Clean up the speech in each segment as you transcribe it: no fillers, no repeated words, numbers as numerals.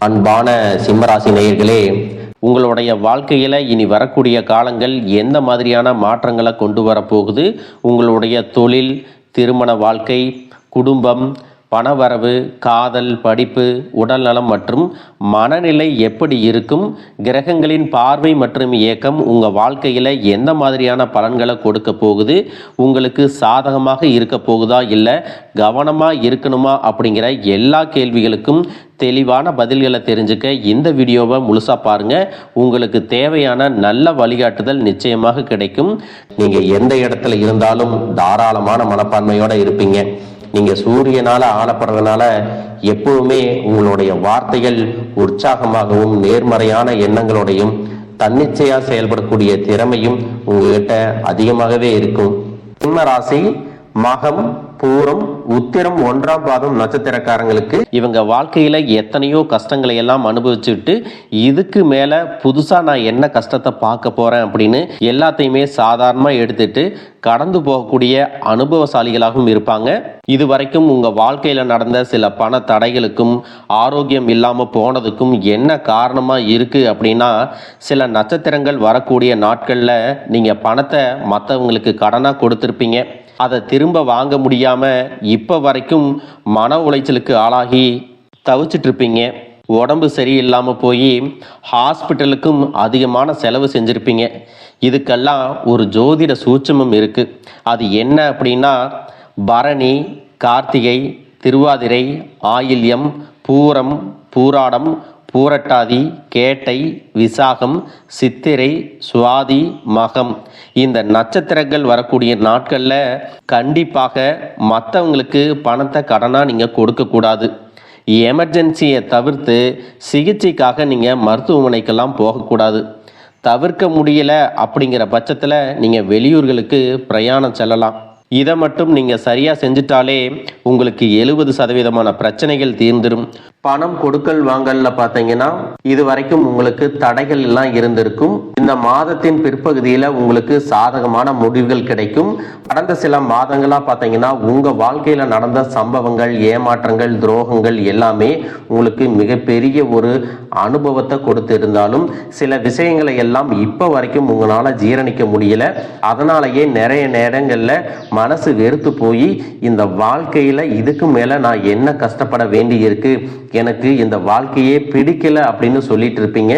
அன்பான சிம்மராசி நேயர்களே, உங்களுடைய வாழ்க்கையில் இனி வரக்கூடிய காலங்கள் எந்த மாதிரியான மாற்றங்களை கொண்டு வரப்போகுது? உங்களுடைய தொழில், திருமண வாழ்க்கை, குடும்பம், பணவரவு, காதல், படிப்பு, உடல்நலம் மற்றும் மனநிலை எப்படி இருக்கும்? கிரகங்களின் பார்வை மற்றும் இயக்கம் உங்கள் வாழ்க்கையில் எந்த மாதிரியான பலன்களை கொடுக்க போகுது? உங்களுக்கு சாதகமாக இருக்க போகுதா இல்லை கவனமாக இருக்கணுமா? அப்படிங்கிற எல்லா கேள்விகளுக்கும் தெளிவான பதில்களை தெரிஞ்சுக்க இந்த வீடியோவை முழுசாக பாருங்கள். உங்களுக்கு தேவையான நல்ல வழிகாட்டுதல் நிச்சயமாக கிடைக்கும். நீங்கள் எந்த இடத்துல இருந்தாலும் தாராளமான மனப்பான்மையோடு இருப்பீங்க. நீங்கள் சூரியனால் ஆளப்படுறதுனால எப்பவுமே உங்களுடைய வார்த்தைகள் உற்சாகமாகவும் நேர்மறையான எண்ணங்களோடையும் தன்னிச்சையாக செயல்படக்கூடிய திறமையும் உங்ககிட்ட அதிகமாகவே இருக்கும். சிம்ம ராசி மகம், பூரம், உத்திரம் 1ஆம் பாதம் நட்சத்திரக்காரங்களுக்கு இவங்க வாழ்க்கையில எத்தனையோ கஷ்டங்களை எல்லாம் அனுபவிச்சுட்டு இதுக்கு மேல புதுசா நான் என்ன கஷ்டத்தை பார்க்க போறேன் அப்படின்னு எல்லாத்தையுமே சாதாரணமா எடுத்துட்டு கடந்து போகக்கூடிய அனுபவசாலிகளாகவும் இருப்பாங்க. இதுவரைக்கும் உங்க வாழ்க்கையில நடந்த சில பண தடைகளுக்கும் ஆரோக்கியம் இல்லாம போனதுக்கும் என்ன காரணமா இருக்கு அப்படின்னா, சில நட்சத்திரங்கள் வரக்கூடிய நாட்கள்ல நீங்க பணத்தை மற்றவங்களுக்கு கடனா கொடுத்துருப்பீங்க. அதை திரும்ப வாங்க முடியாமல் இப்போ வரைக்கும் மன உளைச்சலுக்கு ஆளாகி தவிச்சிட்ருப்பீங்க. உடம்பு சரியில்லாமல் போய் ஹாஸ்பிட்டலுக்கும் அதிகமான செலவு செஞ்சுருப்பீங்க. இதுக்கெல்லாம் ஒரு ஜோதிட சூட்சமம் இருக்குது. அது என்ன அப்படின்னா, பரணி, கார்த்திகை, திருவாதிரை, ஆயில்யம், பூரம், பூராடம், பூரட்டாதி, கேட்டை, விசாகம், சித்திரை, சுவாதி, மகம் இந்த நட்சத்திரங்கள் வரக்கூடிய நாட்களில் கண்டிப்பாக மற்றவங்களுக்கு பணத்தை கடனாக நீங்கள் கொடுக்கக்கூடாது. எமர்ஜென்சியை தவிர்த்து சிகிச்சைக்காக நீங்கள் மருத்துவமனைக்கெல்லாம் போகக்கூடாது. தவிர்க்க முடியல அப்படிங்கிற பட்சத்தில் நீங்கள் வெளியூர்களுக்கு பிரயாணம் செல்லலாம். இதை மட்டும் நீங்கள் சரியாக செஞ்சிட்டாலே உங்களுக்கு 70% பிரச்சனைகள் தீர்ந்துடும். பணம் கொடுக்கல் வாங்கல்ல பார்த்தீங்கன்னா இது வரைக்கும் உங்களுக்கு தடைகள் எல்லாம் இருந்திருக்கும். இந்த மாதத்தின் பிற்பகுதியில் உங்களுக்கு சாதகமான முடிவுகள் கிடைக்கும். கடந்த சில மாதங்களாக பார்த்தீங்கன்னா உங்கள் வாழ்க்கையில் நடந்த சம்பவங்கள், ஏமாற்றங்கள், துரோகங்கள் எல்லாமே உங்களுக்கு மிகப்பெரிய ஒரு அனுபவத்தை கொடுத்து இருந்தாலும் சில விஷயங்களை எல்லாம் இப்போ வரைக்கும் உங்களால் ஜீரணிக்க முடியல. அதனாலேயே நிறைய நேரங்களில் மனசு வெறுத்து போய் இந்த வாழ்க்கையில் இதுக்கு மேலே நான் என்ன கஷ்டப்பட வேண்டி இருக்கு, எனக்கு இந்த வாழ்க்கையே பிடிக்கல அப்படின்னு சொல்லிட்டு இருப்பீங்க.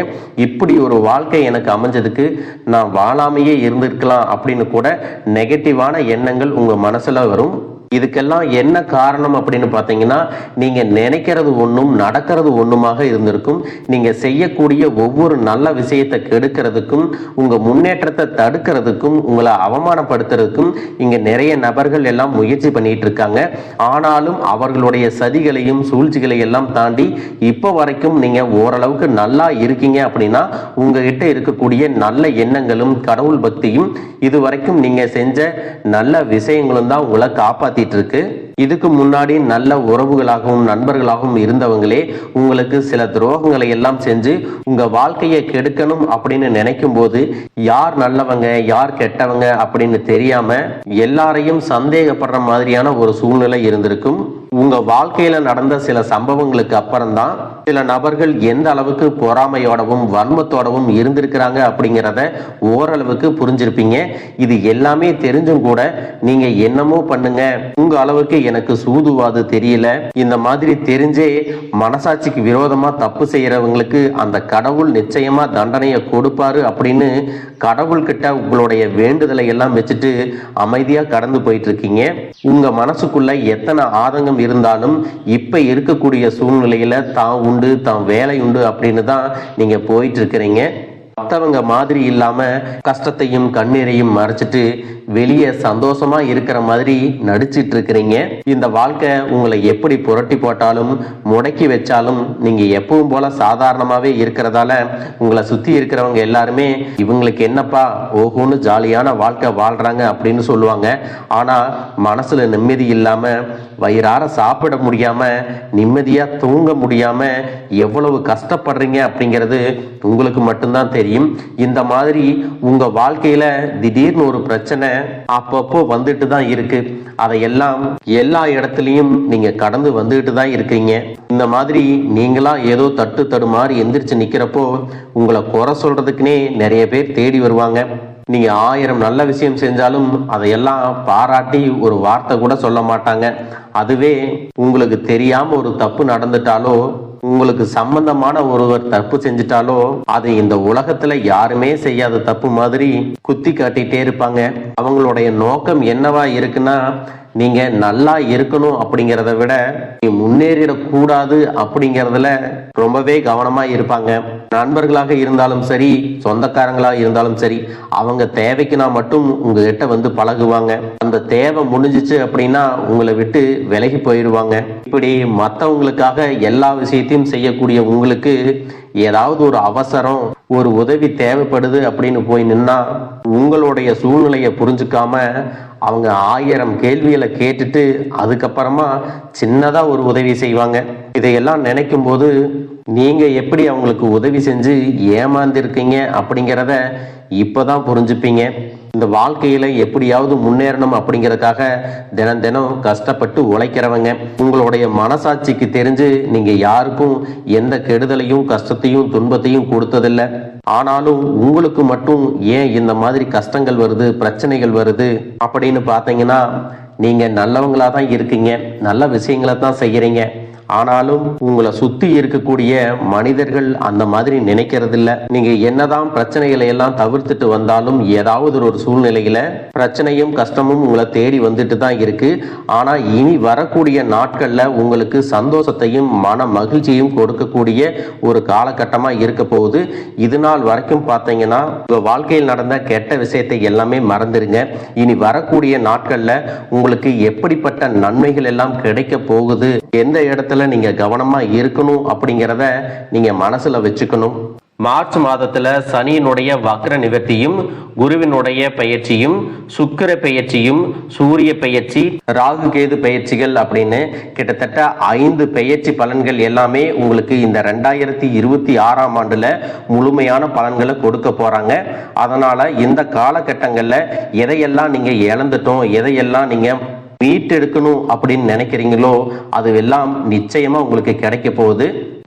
இப்படி ஒரு வாழ்க்கை எனக்கு அமைஞ்சதுக்கு நான் வாழாமையே இருந்திருக்கலாம் அப்படின்னு கூட நெகட்டிவான எண்ணங்கள் உங்கள் மனசில் வரும். இதுக்கெல்லாம் என்ன காரணம் அப்படின்னு பார்த்தீங்கன்னா, நீங்கள் நினைக்கிறது ஒன்றும் நடக்கிறது ஒன்றுமாக இருந்திருக்கும். நீங்கள் செய்யக்கூடிய ஒவ்வொரு நல்ல விஷயத்தை கெடுக்கிறதுக்கும், உங்கள் முன்னேற்றத்தை தடுக்கிறதுக்கும், உங்களை அவமானப்படுத்துறதுக்கும் இங்கே நிறைய நபர்கள் எல்லாம் முயற்சி பண்ணிட்டு இருக்காங்க. ஆனாலும் அவர்களுடைய சதிகளையும் சூழ்ச்சிகளை எல்லாம் தாண்டி இப்போ வரைக்கும் நீங்கள் ஓரளவுக்கு நல்லா இருக்கீங்க அப்படின்னா உங்ககிட்ட இருக்கக்கூடிய நல்ல எண்ணங்களும் கடவுள் பக்தியும் இதுவரைக்கும் நீங்கள் செஞ்ச நல்ல விஷயங்களும் தான் உங்களை காப்பாற்றி இருக்கு. இதுக்கு முன்னாடி நல்ல உறவுகளாகவும் நண்பர்களாகவும் இருந்தவங்களே உங்களுக்கு சில துரோகங்களை எல்லாம் செஞ்சு உங்க வாழ்க்கையை கெடுக்கணும் அப்படின்னு நினைக்கும் போது யார் நல்லவங்க யார் கெட்டவங்க அப்படின்னு தெரியாம எல்லாரையும் சந்தேகப்படுற மாதிரியான ஒரு சூழ்நிலை இருந்திருக்கும். உங்க வாழ்க்கையில நடந்த சில சம்பவங்களுக்கு அப்புறம்தான் சில நபர்கள் எந்த அளவுக்கு பொறாமையோடவும் வன்மத்தோடவும் இருந்திருக்கிறாங்க அப்படிங்கிறத ஓரளவுக்கு புரிஞ்சிருப்பீங்க. இது எல்லாமே தெரிஞ்சும் கூட நீங்க என்னமோ பண்ணுங்க, உங்க அளவுக்கு எனக்கு சூதுவாது தெரியல, இந்த மாதிரி தெரிஞ்சே மனசாட்சிக்கு விரோதமா தப்பு செய்யறவங்களுக்கு அந்த கடவுள் நிச்சயமா தண்டனையை கொடுப்பாரு அப்படின்னு கடவுள்கிட்ட உங்களுடைய வேண்டுதலை எல்லாம் வச்சுட்டு அமைதியா கடந்து போயிட்டு இருக்கீங்க. உங்க மனசுக்குள்ள எத்தனை ஆதங்கம் இருந்தாலும் இப்ப இருக்கக்கூடிய சூழ்நிலையில தான் உண்டு தான் வேலை உண்டு அப்படின்னு தான் நீங்க போயிட்டு இருக்கிறீங்க. மற்றவங்க மாதிரி இல்லாம கஷ்டத்தையும் கண்ணீரையும் மறைச்சிட்டு வெளியே சந்தோஷமா இருக்கிற மாதிரி நடிச்சிட்டு இருக்கிறீங்க. இந்த வாழ்க்கை உங்களை எப்படி புரட்டி போட்டாலும் முடக்கி வச்சாலும் நீங்க எப்பவும் போல சாதாரணமாவே இருக்கிறதால உங்களை சுத்தி இருக்கிறவங்க எல்லாருமே இவங்களுக்கு என்னப்பா ஓஹோன்னு ஜாலியான வாழ்க்கை வாழ்றாங்க அப்படின்னு சொல்லுவாங்க. ஆனா மனசுல நிம்மதி இல்லாம வயிறார சாப்பிட முடியாம நிம்மதியா தூங்க முடியாம எவ்வளவு கஷ்டப்படுறீங்க அப்படிங்கிறது உங்களுக்கு மட்டும்தான் தெரியும். இந்த மாதிரி உங்க வாழ்க்கையில திடீர்னு ஒரு பிரச்சனை அப்பப்போ வந்துட்டு தான் இருக்கு. அதையெல்லாம் எல்லா இடத்துலயும் நீங்க கடந்து வந்துட்டு தான் இருக்கீங்க. இந்த மாதிரி நீங்களா ஏதோ தட்டு தடுமாறி எந்திரிச்சு நிக்கிறப்போ உங்களை குறை சொல்றதுக்குன்னே நிறைய பேர் தேடி வருவாங்க. நீங்க 1000 நல்ல விஷயம் செஞ்சாலும் அதையெல்லாம் பாராட்டி ஒரு வார்த்தை கூட சொல்ல மாட்டாங்க. அதுவே உங்களுக்கு தெரியாம ஒரு தப்பு நடந்துட்டாலோ, உங்களுக்கு சம்பந்தமான ஒருவர் தப்பு செஞ்சிட்டாலோ, அது இந்த உலகத்துல யாருமே செய்யாத தப்பு மாதிரி குத்தி காட்டிட்டே இருப்பாங்க. அவங்களுடைய நோக்கம் என்னவா இருக்குன்னா, நீங்க நல்லா இருக்கணும் அப்படிங்கிறத விட முன்னேறிடக்கூடாது அப்படிங்கிறதுல ரொம்பவே கவனமா இருப்பாங்க. நண்பர்களாக இருந்தாலும் சரி, சொந்தக்காரங்களாக இருந்தாலும் சரி, அவங்க தேவைக்குனா மட்டும் உங்ககிட்ட வந்து பழகுவாங்க. அந்த தேவை முடிஞ்சிச்சு அப்படின்னா உங்களை விட்டு விலகி போயிடுவாங்க. இப்படி மற்றவங்களுக்காக எல்லா விஷயத்தையும் செய்யக்கூடிய உங்களுக்கு ஏதாவது ஒரு அவசரம், ஒரு உதவி தேவைப்படுது அப்படின்னு போய் நின்னா உங்களுடைய சூழ்நிலையை புரிஞ்சுக்காம அவங்க 1000 கேள்விகளை கேட்டுட்டு அதுக்கப்புறமா சின்னதா ஒரு உதவி செய்வாங்க. இதையெல்லாம் நினைக்கும் போது நீங்க எப்படி அவங்களுக்கு உதவி செஞ்சு ஏமாந்திருக்கீங்க அப்படிங்கிறத இப்பதான் புரிஞ்சுப்பீங்க. இந்த வாழ்க்கையில எப்படியாவது முன்னேறணும் அப்படிங்கிறதுக்காக தினம் தினம் கஷ்டப்பட்டு உழைக்கிறவங்க. உங்களுடைய மனசாட்சிக்கு தெரிஞ்சு நீங்க யாருக்கும் எந்த கெடுதலையும் கஷ்டத்தையும் துன்பத்தையும் கொடுத்ததில்லை. ஆனாலும் உங்களுக்கு மட்டும் ஏன் இந்த மாதிரி கஷ்டங்கள் வருது, பிரச்சனைகள் வருது அப்படின்னு பார்த்தீங்கன்னா, நீங்க நல்லவங்களா தான் இருக்கீங்க, நல்ல விஷயங்களை தான் செய்யறீங்க. ஆனாலும் உங்களை சுத்தி இருக்கக்கூடிய மனிதர்கள் அந்த மாதிரி நினைக்கிறது இல்ல. நீங்க என்னதான் பிரச்சனைகளை எல்லாம் தவிர்த்துட்டு வந்தாலும் ஏதாவது ஒரு சூழ்நிலையில பிரச்சனையும் கஷ்டமும் உங்களை தேடி வந்துட்டு தான் இருக்கு. ஆனா இனி வரக்கூடிய நாட்கள்ல உங்களுக்கு சந்தோஷத்தையும் மன மகிழ்ச்சியும் கொடுக்கக்கூடிய ஒரு காலகட்டமா இருக்க போகுது. இது நாள் வரைக்கும் பார்த்தீங்கன்னா உங்க வாழ்க்கையில் நடந்த கெட்ட விஷயத்தை எல்லாமே மறந்துருங்க. இனி வரக்கூடிய நாட்கள்ல உங்களுக்கு எப்படிப்பட்ட நன்மைகள் எல்லாம் கிடைக்க போகுது, எந்த இடத்துல நீங்க கவனமா இருக்கணும் அப்படிங்கிறத நீங்க மனசுல வச்சுக்கணும். மார்ச் மாதத்துல சனியினுடைய வக்ர நிவர்த்தியும், குருவினுடைய பயிற்சியும், சுக்கிர பயிற்சியும், சூரிய பயிற்சி, ராகு கேது பயிற்சிகள் அப்படின்னு கிட்டத்தட்ட 5 பயிற்சி பலன்கள் எல்லாமே உங்களுக்கு இந்த 2026ஆம் ஆண்டுல முழுமையான பலன்களை கொடுக்க போறாங்க. அதனால இந்த காலகட்டங்கள்ல எதையெல்லாம் நீங்க இழந்துட்டோம், எதையெல்லாம் நீங்க மீட்டெடுக்கணும் அப்படின்னு நினைக்கிறீங்களோ அதுவெல்லாம் நிச்சயமா உங்களுக்கு கிடைக்க போகுது.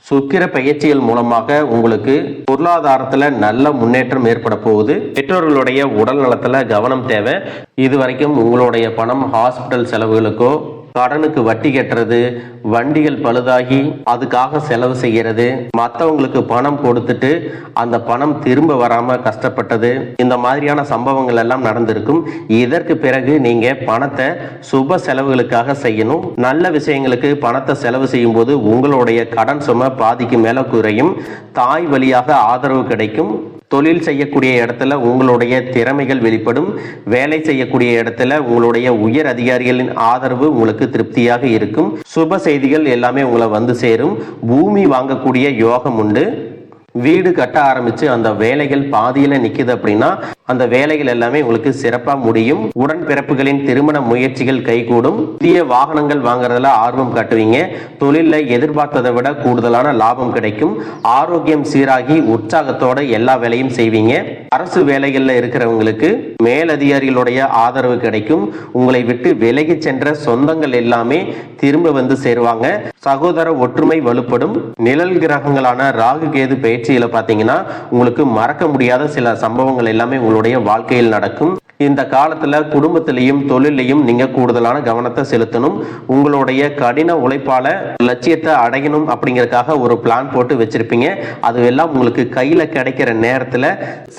சுக்கிர பயிற்சிகள் மூலமாக உங்களுக்கு பொருளாதாரத்துல நல்ல முன்னேற்றம் ஏற்பட போகுது. பெற்றோர்களுடைய உடல் நலத்துல கவனம் தேவை. இதுவரைக்கும் உங்களுடைய பணம் ஹாஸ்பிட்டல் செலவுகளுக்கோ, கடனுக்கு வட்டி கட்டுறது, வண்டிகள் பழுதாகி அதுக்காக செலவு செய்கிறது, மற்றவங்களுக்கு பணம் கொடுத்துட்டு அந்த பணம் திரும்ப வராம கஷ்டப்பட்டது, இந்த மாதிரியான சம்பவங்கள் எல்லாம் நடந்திருக்கும். இதற்கு பிறகு நீங்க பணத்தை சுப செலவுகளுக்காக செய்யணும். நல்ல விஷயங்களுக்கு பணத்தை செலவு செய்யும் போது உங்களுடைய கடன் சுமை பாதிக்கு மேல குறையும். தாய் வழியாக ஆதரவு கிடைக்கும். தொழில் செய்யக்கூடிய இடத்துல உங்களுடைய திறமைகள் வெளிப்படும். வேலை செய்யக்கூடிய இடத்துல உங்களுடைய உயர் அதிகாரிகளின் ஆதரவு உங்களுக்கு திருப்தியாக இருக்கும். சுப செய்திகள் எல்லாமே உங்களை வந்து சேரும். பூமி வாங்கக்கூடிய யோகம் உண்டு. வீடு கட்ட ஆரம்பிச்சு அந்த வேலைகள் பாதியில நிக்குது அப்படின்னா அந்த வேலைகள் எல்லாமே உங்களுக்கு சிறப்பா முடியும். உடன்பிறப்புகளின் திருமண முயற்சிகள் கைகூடும். புதிய வாகனங்கள் வாங்குறதுல ஆர்வம் காட்டுவீங்க. தொழில எதிர்பார்த்ததை விட கூடுதலான லாபம் கிடைக்கும். ஆரோக்கியம் சீராகி உற்சாகத்தோட எல்லா வேலையும் செய்வீங்க. அரசு வேலைகள்ல இருக்கிறவங்களுக்கு மேலதிகாரிகளுடைய ஆதரவு கிடைக்கும். உங்களை விட்டு விலகி சென்ற சொந்தங்கள் எல்லாமே திரும்ப வந்து சேருவாங்க. சகோதர ஒற்றுமை வலுப்படும். நிழல் கிரகங்களான ராகு கேது பயிற்சியில பாத்தீங்கன்னா உங்களுக்கு மறக்க முடியாத சில சம்பவங்கள் எல்லாமே உங்களுடைய வாழ்க்கையில் நடக்கும். இந்த காலத்துல குடும்பத்திலையும் தொழிலையும் நீங்க கூடுதலான கவனத்தை செலுத்தணும். உங்களுடைய கடின உழைப்பால லட்சியத்தை அடையணும் அப்படிங்கறதுக்காக ஒரு பிளான் போட்டு வச்சிருப்பீங்க. அதுவெல்லாம் உங்களுக்கு கையில கிடைக்கிற நேரத்துல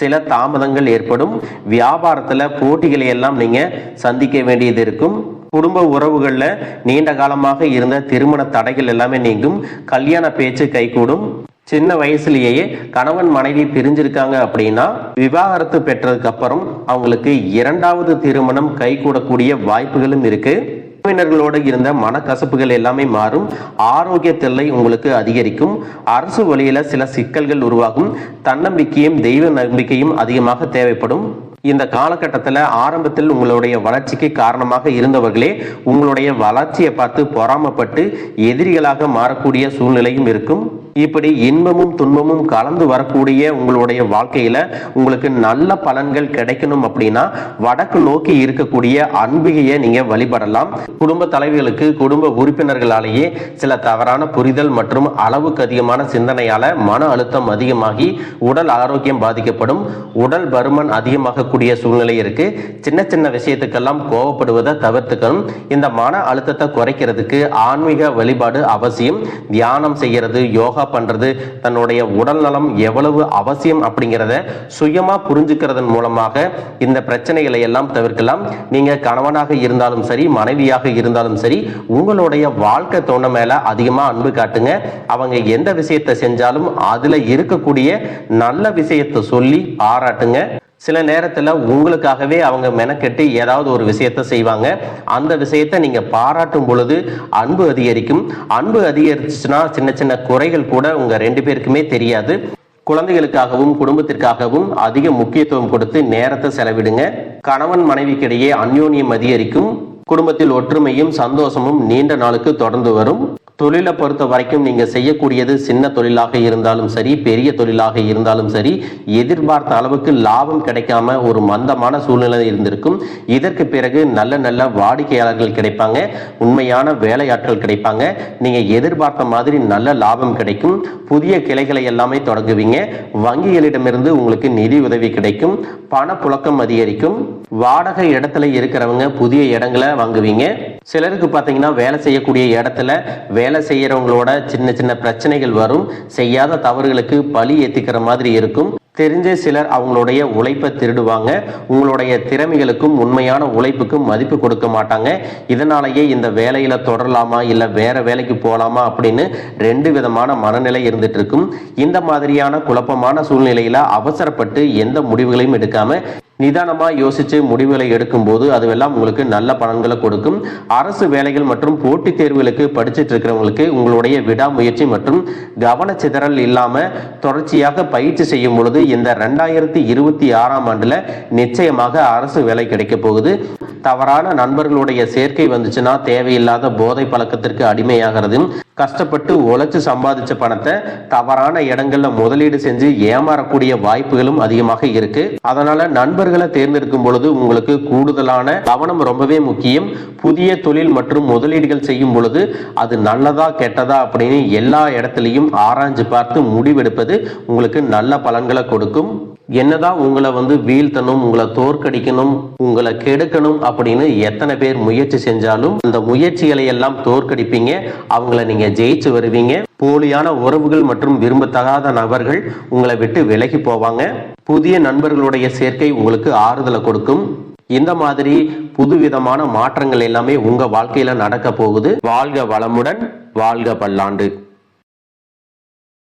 சில தாமதங்கள் ஏற்படும். வியாபாரத்துல போட்டிகளை எல்லாம் நீங்க சந்திக்க வேண்டியது இருக்கும். குடும்ப உறவுகள்ல நீண்ட காலமாக இருந்த திருமண தடைகள் எல்லாமே நீங்கும். கல்யாண பேச்சு கைகூடும். சின்ன வயசுலேயே கணவன் மனைவி பிரிஞ்சிருக்காங்க அப்படின்னா விவாகரத்து பெற்றதுக்கு அப்புறம் அவங்களுக்கு 2வது திருமணம் கைகூடக்கூடிய வாய்ப்புகளும் இருக்கு. உறவினர்களோடு இருந்த மனக்கசப்புகள் எல்லாமே மாறும். ஆரோக்கிய தொல்லை உங்களுக்கு அதிகரிக்கும். அரசு வழியில சில சிக்கல்கள் உருவாகும். தன்னம்பிக்கையும் தெய்வ நம்பிக்கையும் அதிகமாக தேவைப்படும். இந்த காலகட்டத்தில் ஆரம்பத்தில் உங்களுடைய வளர்ச்சிக்கு காரணமாக இருந்தவர்களே உங்களுடைய வளர்ச்சியை பார்த்து பொறாமப்பட்டு எதிரிகளாக மாறக்கூடிய சூழ்நிலையும் இருக்கும். இப்படி இன்பமும் துன்பமும் கலந்து வரக்கூடிய உங்களுடைய வாழ்க்கையில உங்களுக்கு நல்ல பலன்கள் கிடைக்கணும் அப்படின்னா வடக்கு நோக்கி இருக்கக்கூடிய அம்பிகையை நீங்க வழிபடலாம். குடும்ப தலைவர்களுக்கு குடும்ப உறுப்பினர்களாலேயே சில தவறான புரிதல் மற்றும் அளவுக்கு அதிகமான சிந்தனையால மன அழுத்தம் அதிகமாகி உடல் ஆரோக்கியம் பாதிக்கப்படும். உடல் பருமன் அதிகமாகக்கூடிய சூழ்நிலை இருக்கு. சின்ன சின்ன விஷயத்துக்கெல்லாம் கோவப்படுவதை தவிர்த்துக்கணும். இந்த மன அழுத்தத்தை குறைக்கிறதுக்கு ஆன்மீக வழிபாடு அவசியம். தியானம் செய்யறது, யோகா பண்றது, தன்னுடைய உடல் நலம் எவ்வளவு அவசியம் அப்படிங்கிறத சுயமா புரிஞ்சுக்கிறதன் மூலமாக இந்த பிரச்சனைகளை எல்லாம் தவிர்க்கலாம். நீங்க கணவனாக இருந்தாலும் சரி, மனைவியாக இருந்தாலும் சரி, உங்களுடைய வாழ்க்கை துணை மேல அதிகமா அன்பு காட்டுங்க. அவங்க எந்த விஷயத்தை செஞ்சாலும் அதுல இருக்கக்கூடிய நல்ல விஷயத்தை சொல்லி பாராட்டுங்க. சில நேரத்தில் உங்களுக்காகவே அவங்க மெனக்கெட்டு ஏதாவது ஒரு விஷயத்த செய்வாங்க. அந்த விஷயத்தை நீங்க பாராட்டும் பொழுது அன்பு அதிகரிக்கும். அன்பு அதிகரிச்சுன்னா சின்ன சின்ன குறைகள் கூட உங்க 2 பேருக்குமே தெரியாது. குழந்தைகளுக்காகவும் குடும்பத்திற்காகவும் அதிக முக்கியத்துவம் கொடுத்து நேரத்தை செலவிடுங்க. கணவன் மனைவிக்கிடையே அந்யோன்யம் அதிகரிக்கும். குடும்பத்தில் ஒற்றுமையும் சந்தோஷமும் நீண்ட நாளுக்கு தொடர்ந்து வரும். தொழிலை பொறுத்த வரைக்கும் நீங்க செய்யக்கூடியது சின்ன தொழிலாக இருந்தாலும் சரி, பெரிய தொழிலாக இருந்தாலும் சரி, எதிர்பார்த்த அளவுக்கு லாபம் கிடைக்காம ஒரு மந்தமான சூழ்நிலை இருந்திருக்கும். இதற்கு பிறகு நல்ல நல்ல வாடிக்கையாளர்கள் கிடைப்பாங்க, உண்மையான வேலையாட்கள் கிடைப்பாங்க. நீங்க எதிர்பார்த்த மாதிரி நல்ல லாபம் கிடைக்கும். புதிய கிளைகளை எல்லாமே தொடங்குவீங்க. வங்கிகளிடமிருந்து உங்களுக்கு நிதி உதவி கிடைக்கும். பணப்புழக்கம் அதிகரிக்கும். வாடகை இடத்துல இருக்கிறவங்க புதிய இடங்களை வாங்குவீங்க. சிலருக்கு பார்த்தீங்கன்னா வேலை செய்யக்கூடிய இடத்துல வேலை செய்யறவங்களோட சின்ன சின்ன பிரச்சனைகள் வரும். செய்யாத தவறுகளுக்கு பழி ஏத்திக்கிற மாதிரி இருக்கும். தெரிஞ்ச சிலர் அவங்களுடைய உழைப்பை திருடுவாங்க. உங்களுடைய திறமைகளுக்கும் உண்மையான உழைப்புக்கும் மதிப்பு கொடுக்க மாட்டாங்க. இதனாலேயே இந்த வேலையில தொடரலாமா இல்லை வேற வேலைக்கு போகலாமா அப்படின்னு 2 விதமான மனநிலை இருந்துட்டு இருக்கும். இந்த மாதிரியான குழப்பமான சூழ்நிலையில அவசரப்பட்டு எந்த முடிவுகளையும் எடுக்காம நிதானமா யோசிச்சு முடிவுகளை எடுக்கும் போது அதுவெல்லாம் உங்களுக்கு நல்ல பலன்களை கொடுக்கும். அரசு வேலைகள் மற்றும் போட்டித் தேர்வுகளுக்கு படிச்சுட்டு இருக்கிறவங்களுக்கு உங்களுடைய விடாமுயற்சி மற்றும் கவனச்சிதறல் இல்லாம தொடர்ச்சியாக பயிற்சி செய்யும் பொழுது இந்த 2026ஆம் ஆண்டுல நிச்சயமாக அரசு வேலை கிடைக்க போகுது. தவறான நண்பர்களுடைய சேர்க்கை வந்துச்சுன்னா தேவையில்லாத போதை பழக்கத்திற்கு அடிமையாகிறதும், கஷ்டப்பட்டு உழைச்சு சம்பாதிச்ச பணத்தை தவறான இடங்கள்ல முதலீடு செஞ்சு ஏமாறக்கூடிய வாய்ப்புகளும் அதிகமாக இருக்கு. அதனால நண்பர்களை தேர்ந்தெடுக்கும் பொழுது உங்களுக்கு கூடுதலான கவனம் ரொம்பவே முக்கியம். புதிய தொழில் மற்றும் முதலீடுகள் செய்யும் பொழுது அது நல்லதா கெட்டதா அப்படின்னு எல்லா இடத்துலையும் ஆராய்ஞ்சு பார்த்து முடிவெடுப்பது உங்களுக்கு நல்ல பலன்களை கொடுக்கும். என்னதான் உங்களை வீழ்த்தணும், உங்களை தோற்கடிக்கணும், உங்களை கெடுக்கணும் அப்படின்னு எத்தனை பேர் முயற்சி செஞ்சாலும் அந்த முயற்சிகளை எல்லாம் தோற்கடிப்பீங்க. அவங்கள நீங்க ஜெயிச்சு வருவீங்க. போலியான உறவுகள் மற்றும் விரும்பத்தகாத நபர்கள் உங்களை விட்டு விலகி போவாங்க. புதிய நண்பர்களுடைய சேர்க்கை உங்களுக்கு ஆறுதலை கொடுக்கும். இந்த மாதிரி புதுவிதமான மாற்றங்கள் எல்லாமே உங்க வாழ்க்கையில நடக்க போகுது. வாழ்க வளமுடன், வாழ்க பல்லாண்டு.